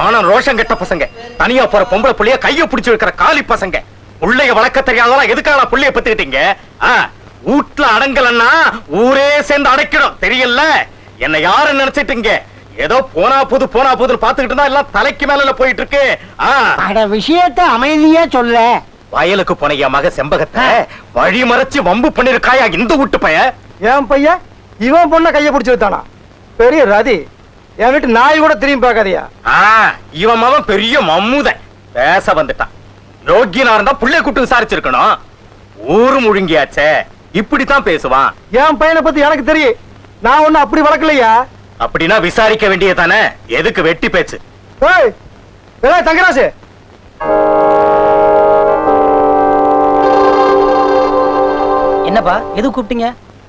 மானம் ரோஷம் கெட்ட பசங்க, தனியா போற பொம்பளை புள்ளைய கைய பிடிச்சு வைக்கிற காலி பசங்க, உள்ளைய வளர்க்க தெரியாதவா எதுக்காக புள்ளைய பத்துக்கிட்டீங்க? வீட்டுல அடங்கலன்னா ஊரே சேர்ந்து அடைக்கணும், தெரியல? என்ன யாரு நினைச்சிட்டீங்க? ஏதோ போனா புது பாத்துக்கிட்டு இருந்தா எல்லாம் தலைக்கு மேல போயிட்டு இருக்கு. விஷயத்தை அமைதியா சொல்ல. வயலுக்கு போன என் மக செம்பகத்தை வழி மறைச்சு வம்பு பண்ணிருக்காயா இந்த வீட்டு பைய? என் பையன் இவன் பொண்ண கைய பிடிச்சு வைத்தானா? பெரிய ரதி. என் வீட்டு நாய் கூட திரும்பி பார்க்காதியா? இவன் மகன் பெரிய மம்முத பேச வந்துட்டான். யோகியனா இருந்தா புள்ளைய கூட்டு விசாரிச்சிருக்கணும். ஊரு முழுங்கியாச்சே, இப்படித்தான் பேசுவான். என் பையனை பத்தி எனக்கு தெரியும். நான் ஒண்ணு அப்படி வளர்க்கலையா? அப்படின்னா விசாரிக்க வேண்டியதானே, எதுக்கு வெட்டி பேச்சு? தங்கராசு, என்னப்பா எது கூப்பிட்டீங்க?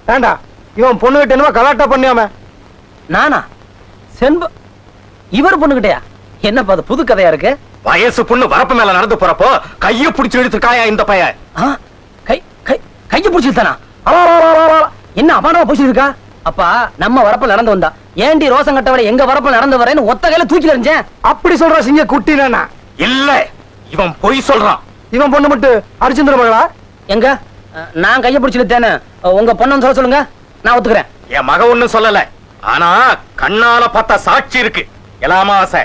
வேண்டா, இவன் பொண்ணு கிட்ட என்னவா கலாட்டா பண்ணியாம. நானா? சென்ப இவர் பொண்ணுகிட்டயா? என்னப்பா அது புது கதையா இருக்கு? வயசு பொண்ணு வரப்பு மேல நடந்து போறப்போ கைய பிடிச்சு எடுத்துருக்காயா இந்த பையன்? கைய பிடிச்சிருத்தானா? என்ன அபாரமா பிடிச்சிருக்கா? அப்பா நம்ம வரப்புல நடந்து வந்தா ஏண்டி ரோசம் கட்டவளை எங்க வரப்புல நடந்து வரேன்னு ஒத்த கையில தூக்கி எறிஞ்சேன். அப்படி சொல்ற சிங்க குட்டி நானா? இல்ல, இவன் பொய் சொல்றான். இவன் பொண்ணு மட்டும் அரிச்சந்திர மகளா? எங்க நான் கைய பிடிச்சிருத்தேன்னு உங்க பொண்ணு சொல்லுங்க, நான் ஒத்துக்கிறேன். என் மக ஒண்ணும் சொல்லல, ஆனா கண்ணால பார்த்தா சாட்சி இருக்கு. எல்லாமா ஆசை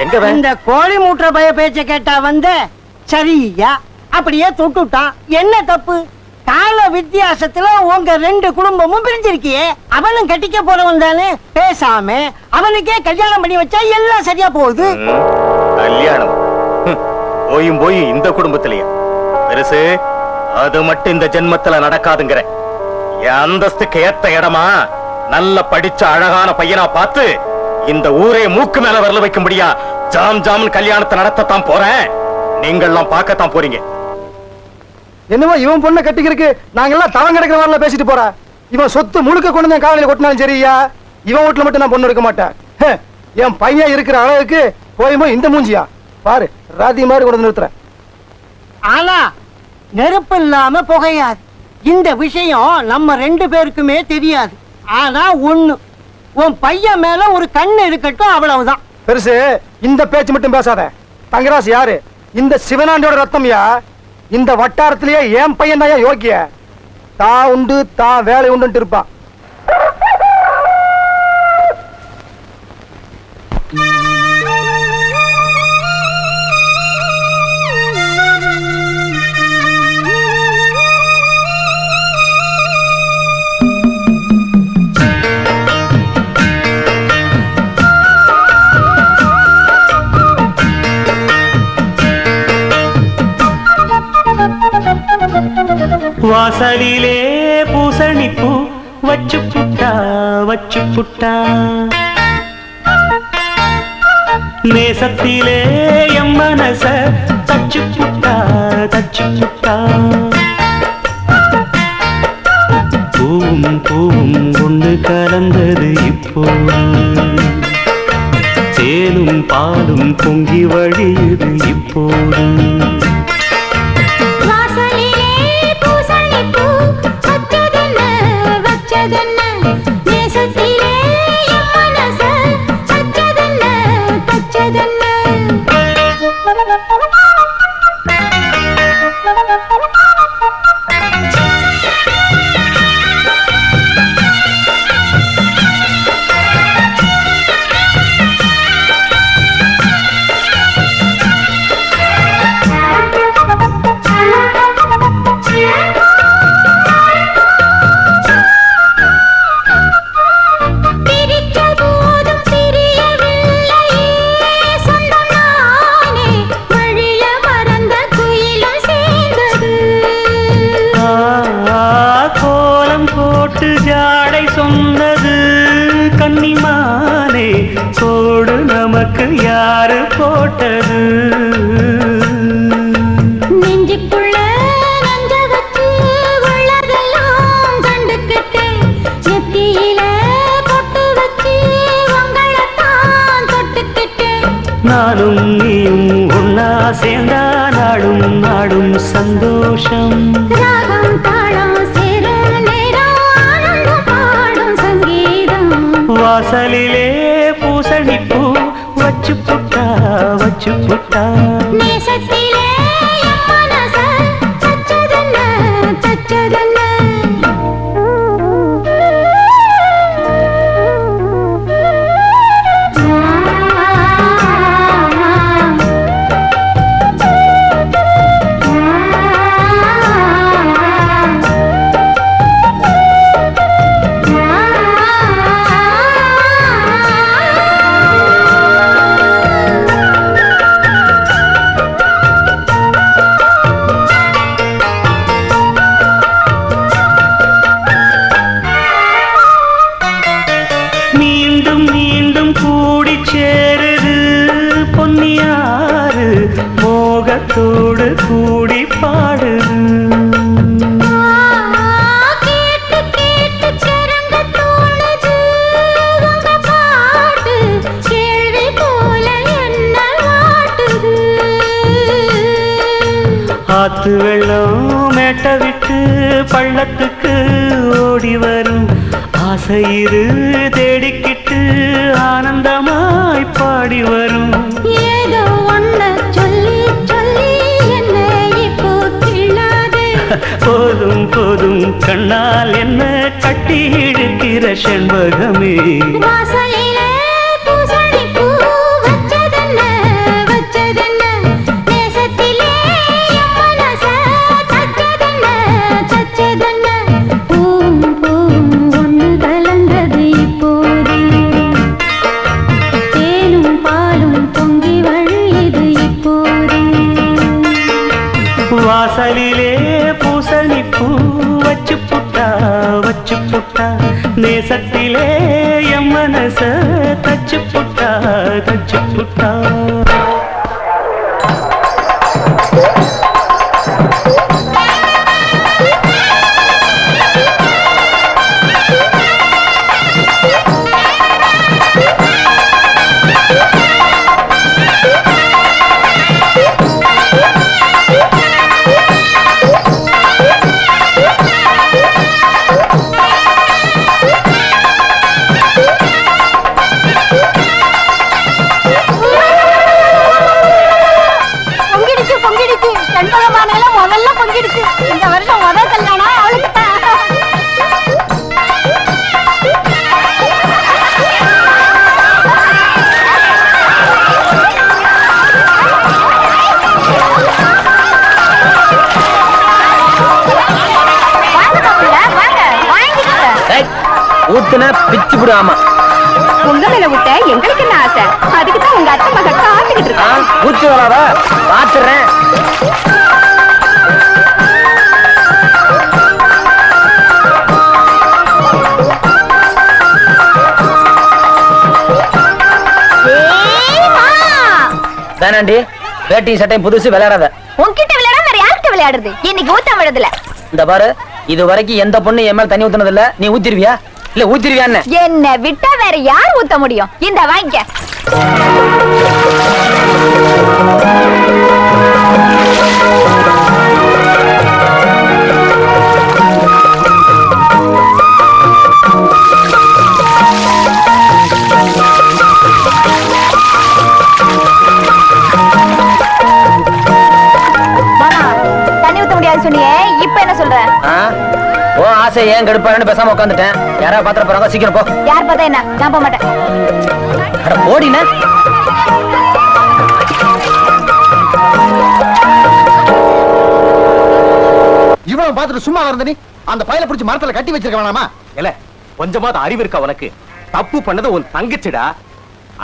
எங்க இந்த கோழி மூட்டுற பய பேச்ச கேட்டா வந்த சரியா அப்படியே தொட்டுட்டான். என்ன தப்பு? கால வித்தியாசத்துல உங்க ரெண்டு குடும்பமும் பிரிஞ்சிருக்கியே. அவனும் கட்டிக்க போறவன் தானே, பேசாம அவனுக்கே கல்யாணம் பண்ணி வச்சா எல்லாம் சரியா போகுது. கல்யாணம் போய் இந்த குடும்பத்திலேயே பெருசு, அது மட்டும் இந்த ஜென்மத்துல நடக்காதுங்கிற. என் அந்தஸ்துக்கு ஏத்த இடமா நல்ல படிச்ச அழகான பையனா பார்த்து இந்த ஊரே மூக்கு மேல வரல வைக்க முடியா ஜாம் கல்யாணத்தை நடத்தத்தான் போறேன். நீங்கள்லாம் பார்க்கத்தான் போறீங்க. என்னவோ இவன் பொண்ணை கட்டிக்கிறதுக்கு நாங்கெல்லாம் தவம் கிடக்கிற மாதிரிலாம் பேசிட்டு போறா. இவன் சொத்து முழுக்க கொண்டு காலையில கொட்டினாலும் சரியா, இவன் வீட்டுல மட்டும் நான் பொண்ணு எடுக்க மாட்டேன். என் பையன் இருக்கிற அளவுக்கு போய் இந்த மூஞ்சியா பாரு, ராதி மாதிரி கொண்டு நிறுத்துறேன். ஆனா நெருப்பு இல்லாம புகையாது. இந்த விஷயம் நம்ம ரெண்டு பேருக்குமே தெரியாது. ஆனா ஒண்ணு, உன் பையன் மேல ஒரு கண்ணு இருக்கட்டும், அவ்வளவுதான். பெருசு, இந்த பேச்சு மட்டும் பேசாத. தங்கராசு யாரு? இந்த சிவனாண்டியோட ரத்தம்யா. இந்த வட்டாரத்திலேயே என் பையன் தான் யோக்கிய. தா உண்டு தா வேலை உண்டு இருப்பான். வாசலிலே பூசணிப்பூ வச்சு புட்டா நேசத்திலே எம் மனச தச்சு புட்டா பூவும் ஒண்ணு கலந்தது இப்போ, தேனும் பாலும் பொங்கி வழியுது இப்போது. யாரு போட்டது நெஞ்சுக்குள்ள நஞ்ச வச்சு உள்ளதெல்லாம் கண்டுக்கிட்டு நெத்தியில பொட்டு வச்சு உங்களைத்தான் தொட்டுக்கிட்டு நானும் நீயும் ஒன்னா சேர்ந்தா நாடும் நாடும் சந்தோஷம் ராகம் தாளம் சேரும் நேரம் ஆனந்தம் பாடும் சங்கீதம் வாசலிலே பூசணிப்பூ வச்சு புட்டா நேசத்திலே என் மனச தச்சதென்ன மீண்டும் மீண்டும் கூடி சேருது பொன்னியாறு மோகத்தோடு கூடி பாடுது கேட்டு கேட்டு சரங்க தோணுது உங்க பாட்டு கேள்வி போல என்ன வாட்டுது ஆத்து வெள்ளம் மேட்ட விட்டு பள்ளத்துக்கு ஓடி வரும் ஆசையிரு தேடிக்கிட்டு ஆனந்தமாய் பாடி வரும் ஏதோ ஒன்ன சொல்லி சொல்லி என்ன இப்போ கிள்ளாதே போதும் போதும் கண்ணால் என்ன கட்டி இழுக்கிற செண்பகமே வாசலிலே பூசணிப்பூ வச்சதென்ன நேசத்திலே என் மனச தச்சதென்ன பூவும் ஒன்று கலந்தது இப்போது தேனும் பாலும் பொங்கி வழியுது இப்போது வாசலிலே பூசணிப்பூ வச்சு புட்டா நேசத்திலே என் மனச தச்சு புட்டா பொங்கிடுச்சு செண்பகமானல முதல்ல பொங்கிடுச்சு. இந்த வருஷம் முதல் கல்யாணம் அவளுக்கு தான். ஊத்துன பிச்சு புடாமா உங்க மேல விட்ட எங்களுக்கு என்ன ஆசை? அதுக்கு தான் உங்க அத்தை மக காத்துக்கிட்டு இருக்கா. ஊத்து வராதா பாத்துறேன். தானாண்டி வேட்டி சட்டையும் புதுசு விளையாடாத. உன்கிட்ட விளையாட வேற யார்கிட்ட விளையாடுறது? இன்னைக்கு ஊத்த விடுறதுல. இந்த பாரு இது வரைக்கும் எந்த பொண்ணு என் மேல தண்ணி ஊத்துனது இல்ல. நீ ஊத்திருவியா இல்ல ஊத்திருவியான்னு என்ன விட்டா வேற யார் ஊத்த முடியும்? இந்த வாங்கிக்க. தண்ணி ஊத்த முடியாது சொன்னியே, இப்ப என்ன சொல்ற? ஓ ஆசை ஏன் கடுப்பான்னு பேசாம உட்காந்துட்டேன். யாராவது பாத்திர போறாங்க, சீக்கிரம் போ. யார் பார்த்தா என்ன? நான் போக மாட்டேன். அட போடின. இவனை பார்த்துட்டு சும்மா இருந்த நீ அந்த பையல பிடிச்சி மரத்துல கட்டி வச்சிருக்க வேணாமா? இல்ல கொஞ்சமாவது அறிவு இருக்கா உனக்கு? தப்பு பண்ணது உன் தங்கச்சிடா.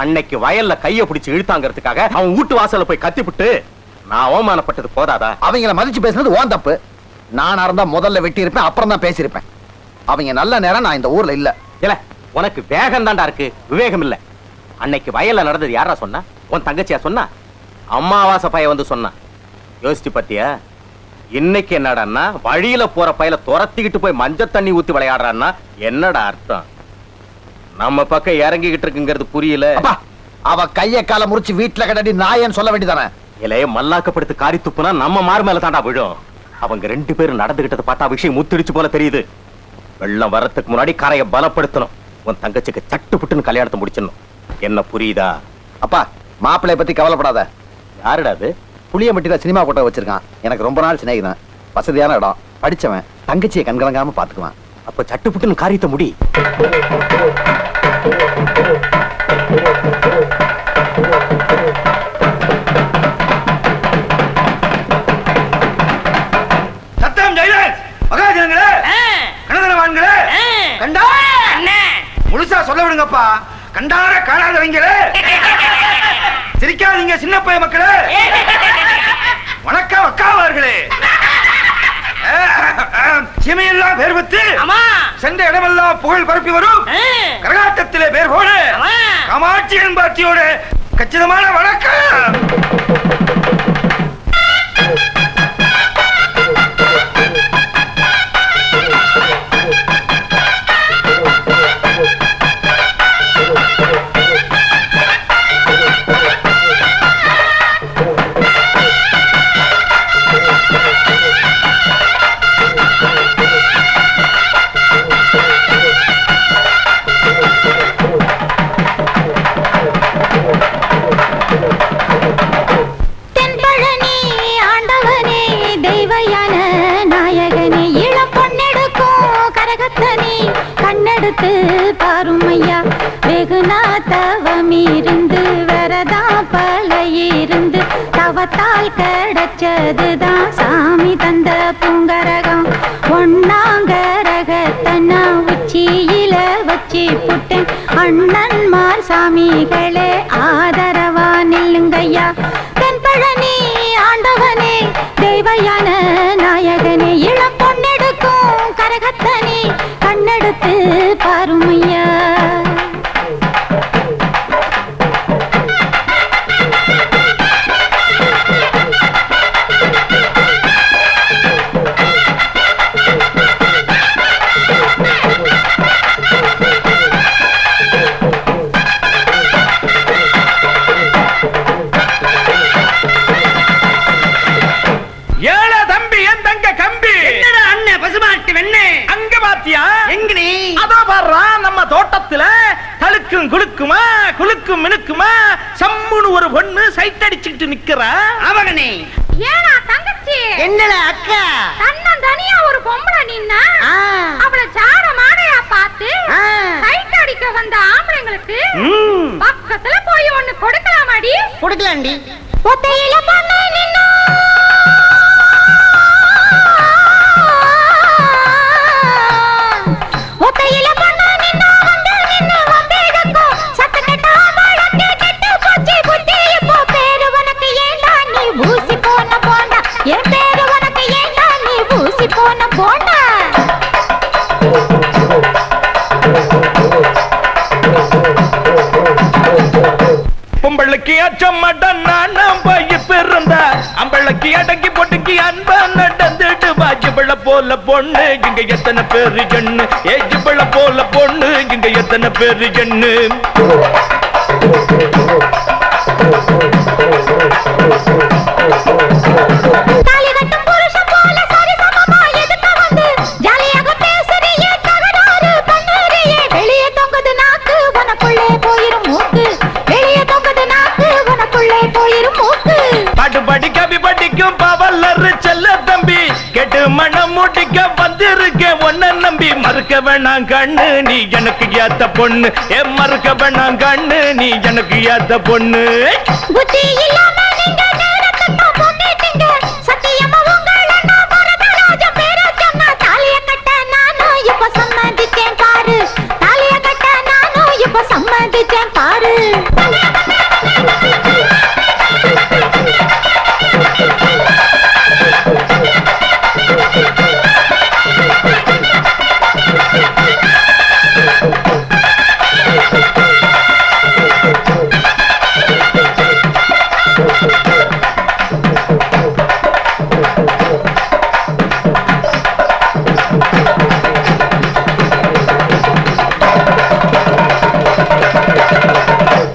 அன்னைக்கு வயல்ல கைய பிடிச்சு இழுத்தாங்கிறதுக்காக அவன் வீட்டு வாசல்ல போய் கத்திப்புட்டு நான் அவமானப்பட்டது போதாதா? அவங்கள மதிச்சு பேசுனது ஓன் தப்பு. நானா இருந்தா முதல்ல வெட்டி இருப்பேன், அப்புறம் தான் பேசியிருப்பேன். அவங்க நல்ல நேரம் நான் இந்த ஊர்ல இல்ல. இல்ல உனக்கு வேகம் தாண்டா இருக்கு, விவேகம் இல்ல. அன்னைக்கு வயல்ல நடந்தது யாரா சொன்னா? உன் தங்கச்சியா சொன்னா? அம்மாவாசை பைய வந்து சொன்னா. யோசிச்சு பாத்தியா? இன்னைக்கு என்னடான்னா வழியில போற பையல துரத்திக்கிட்டு போய் மஞ்சள் தண்ணி ஊத்தி விளையாடுறான்னா என்னடா அர்த்தம்? நம்ம பக்கம் இறங்கிக்கிட்டு இருக்குங்கிறது புரியல. அவ கைய கால முறிச்சு வீட்டுல கடடி நாயன்னு சொல்ல வேண்டியதானே? இலைய மல்லாக்கப்படுத்து காரி துப்புனா நம்ம மார் மேல தாண்டா விழும். அவங்க ரெண்டு பேரும் நடந்துகிட்டதை பார்த்தா விஷயம் முத்திடுச்சு போல தெரியுது. வெள்ளம் வரத்துக்கு முன்னாடி கரையை பலப்படுத்தணும். உன் தங்கச்சிக்கு சட்டு புட்டுன்னு கல்யாணத்தை முடிச்சிடணும். என்ன புரியுதா? அப்பா, மாப்பிள்ளைய பத்தி கவலைப்படாத. யாருடா அது? புளியம்பட்டி தான் சினிமா கூட்ட வச்சிருக்கான். எனக்கு ரொம்ப நாள் சிநேகிதான். வசதியான இடம், படிச்சவன், தங்கச்சியை கண்கலங்காம பாத்துக்குவான். அப்ப சட்டு புட்டுன்னு காரியத்தை முடி. சத்தம் ஜெயலலிதா, மகாஜனங்களே, கணதனவான்களே, கண்டா முழுசா சொல்ல விடுங்கப்பா. கண்டார காணாதவங்களே, சிரிக்காதீங்க சின்ன பைய மக்களே. வணக்கம் அக்காவார்களே. சீமையெல்லாம் பேர் வித்து சென்ற இடமெல்லாம் புகழ் பரப்பி வரும் கரகாட்டத்திலே பேர் போன காமாட்சி என்பாட்சியோட கச்சிதமான வணக்கம். தென்பழனி ஆண்டவனே, தெய்வயான நாயகனே, இளம் பொன்னெடுக்கும் கரகத்தனே, கண்ணெடுத்து பாருமையா. வெகுநா தவமிருந்து வரதா பல இருந்து தவத்தால் கிடைச்சதுதான் சாமி தந்த பூங்கரகம். ஒன்னாங்கரகத்தனா உச்சியில வச்சு புட்டேன். அண்ணன்மார் சாமிகளே ஆதரவா நில்லுங்கய்யா. தென்பழனி ஆண்டவனே, தெய்வயான நாயகனே, இளம் பொன்னெடுக்கும் கரகத்தனே, கண்ணெடுத்து பாருமையா. ஏழ தம்பி என் தங்க கம்பி. என்னடா அண்ணன் பசுமாட்டு வெண்ணே அங்க பாத்தியா? எங்கனே? அதோ பாருடா, நம்ம தோட்டத்துல தழுக்கும் குலுக்குமா குலுக்கும் மினுக்குமா சம்முன்னு ஒரு பொண்ணு சைட் அடிச்சுட்டு நிக்கிறா. அவகனே ஏனா தங்கச்சி, என்னடா அக்கா? தன்னன் தனியா ஒரு பொம்பளை நின்னா அவளை சார மாடையா பார்த்து சைட் அடிக்க வந்த ஆம்பளைங்களுக்கு பக்கத்துல போய் ஒண்ணு கொடுக்கலாமாடி? கொடுக்கலாண்டி. ஒத்தையில பொண்ணு நின்னா ஒத்தையில பொண்ணு நின்னா வந்து நின்னு வந்தேடக்கும் சத்த கட்டா வழக்கு கெட்டு போச்சு புத்தி. இப்போ பேரு உனக்கு ஏண்டா நீ ஊசி போன போண்டா? என் பேரு உனக்கு ஏண்டா நீ ஊசி போன போண்டா? பொம்பளைக்கு அச்சமட்டன் நான் பயிர் பிறந்த அம்பளைக்கு அடங்கி பொட்டுக்கு அன்பா நடந்துட்டு வாஜிபள போல பொண்ணு இங்க எத்தனை பேரு ஜன்னு. ஏஜிபள போல பொண்ணு இங்க எத்தனை பேரு ஜன்னு. தாலி கட்டும் புருஷன் போல சரிசமமா எதுக்க வந்து ஜாலியாக பேசுறியே, தகராறு பண்ணுறியே. வெளியே தொங்குது நாக்கு, உனக்குள்ளே போயிரும் மூக்கு. வெளியே தொங்குது நாக்கு, உனக்குள்ளே போயிரும் மூக்கு. பாட்டு படி கவி படிக்கும் பவல்லரு செல்ல தம்பி கெட்டு மனம் முடிக்க வந்திருக்கேன் ஒன்ன நம்பி. மறுக்க வேணாம் கண்ணு, நீ எனக்கு ஏத்த பொண்ணு. மறுக்க வேணாம் கண்ணு, நீ எனக்கு ஏத்த பொண்ணு. புத்தி இல்லாம நீங்க